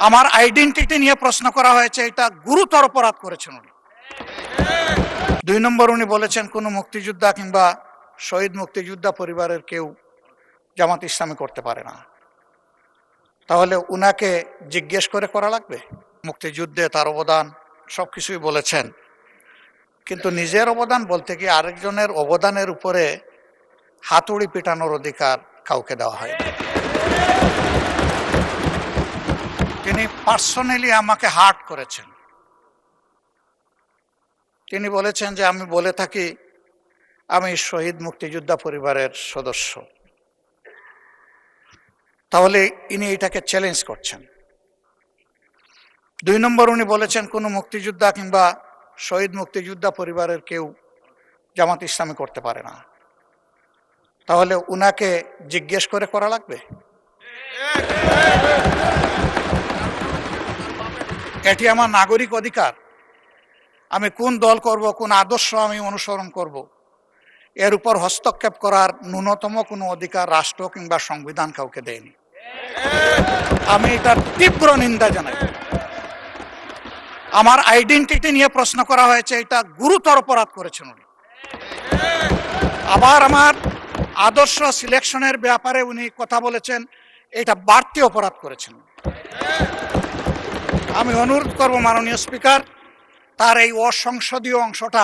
আমার আইডেন্টিটি নিয়ে প্রশ্ন করা হয়েছে, এটা গুরুতর অপরাধ করেছেন উনি। 2 নম্বর, উনি বলেছেন কোন মুক্তিযোদ্ধা কিংবা শহীদ মুক্তিযোদ্ধা পরিবারের কেউ জামাত ইসলামী করতে পারে না। তাহলে উনাকে জিজ্ঞেস করে করা লাগবে? মুক্তিযুদ্ধে তার অবদান সবকিছুই বলেছেন, কিন্তু নিজের অবদান বলতে গিয়ে আরেকজনের অবদানের উপরে হাতুড়ি পিটানোর অধিকার কাউকে দেওয়া হয় না। তিনি পার্সোনালি আমাকে হার্ট করেছেন। তিনি বলেছেন যে আমি বলে থাকি আমি শহীদ মুক্তিযোদ্ধা পরিবারের সদস্য। তাহলে ইনি এটাকে চ্যালেঞ্জ করছেন। 2 নম্বর, উনি বলেছেন কোন মুক্তিযোদ্ধা কিংবা শহীদ মুক্তিযোদ্ধা পরিবারের কেউ জামাত ইসলামী করতে পারে না। তাহলে উনাকে জিজ্ঞেস করে করা লাগবে? এটি আমার নাগরিক অধিকার। আমি কোন দল করব, কোন আদর্শ আমি অনুসরণ করব, এর উপর হস্তক্ষেপ করার ন্যূনতম কোনো অধিকার রাষ্ট্র কিংবা সংবিধান কাউকে দেয়নি। আমি এটার তীব্র নিন্দা জানাই। আমার আইডেন্টিটি নিয়ে প্রশ্ন করা হয়েছে, এটা গুরুতর অপরাধ করেছেন উনি। আবার আমার আদর্শ সিলেকশনের ব্যাপারে উনি কথা বলেছেন, এটা বাড়তি অপরাধ করেছেন। আমি অনুরোধ করব মাননীয় স্পিকার, তার এই অসংসদীয় অংশটা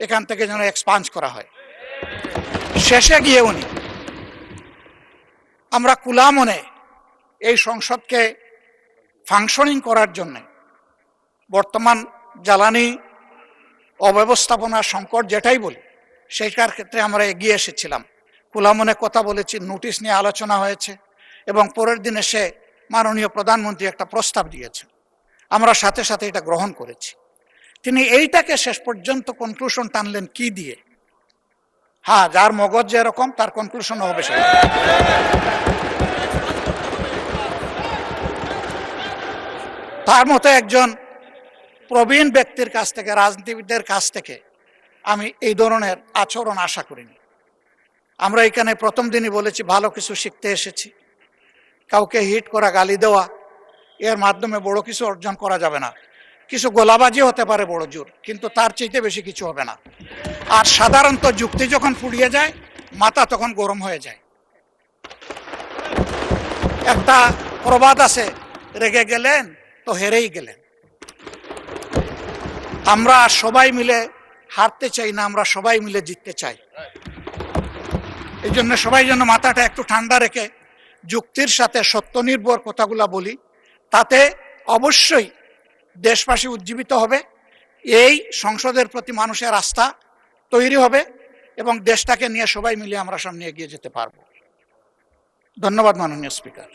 এখান থেকে যেন এক্সপাঞ্জ করা হয়। শেষে গিয়ে উনি আমরা কুলা মনে এই সংসদকে ফাংশনিং করার জন্য বর্তমান জ্বালানি অব্যবস্থাপনা সংকট যেটাই বলি সেইটার ক্ষেত্রে আমরা এগিয়ে এসেছিলাম, কুলা মনে কথা বলেছি, নোটিশ নিয়ে আলোচনা হয়েছে এবং পরের দিনে সে মাননীয় প্রধানমন্ত্রী একটা প্রস্তাব দিয়েছেন, আমরা সাথে সাথে এটা গ্রহণ করেছি। তিনি এইটাকে শেষ পর্যন্ত কনক্লুশন টানলেন কি দিয়ে? হ্যাঁ, যার মগজ যেরকম তার কনক্লুশন হবে সেটা। তার মতো একজন প্রবীণ ব্যক্তির কাছ থেকে, রাজনীতিবিদদের কাছ থেকে আমি এই ধরনের আচরণ আশা করিনি। আমরা এখানে প্রথম দিনই বলেছি ভালো কিছু শিখতে এসেছি। কাউকে হিট করা, গালি দেওয়া, এর মাধ্যমে বড় কিছু অর্জন করা যাবে না। কিছু গোলাবাজি হতে পারে বড় জোর, কিন্তু তার চাইতে বেশি কিছু হবে না। আর সাধারণত যুক্তি যখন ফুরিয়ে যায়, মাথা তখন গরম হয়ে যায়। একটা প্রবাদ আছে, রেগে গেলেন তো হেরেই গেলেন। আমরা সবাই মিলে হারতে চাই না, আমরা সবাই মিলে জিততে চাই। এই জন্য সবাই যেন মাথাটা একটু ঠান্ডা রেখে যুক্তির সাথে সত্য নির্ভর কথাগুলা বলি, তাতে অবশ্যই দেশবাসী উজ্জীবিত হবে, এই সংসদের প্রতি মানুষের আস্থা তৈরি হবে এবং দেশটাকে নিয়ে সবাই মিলে আমরা সামনে এগিয়ে যেতে পারবো। ধন্যবাদ মাননীয় স্পিকার।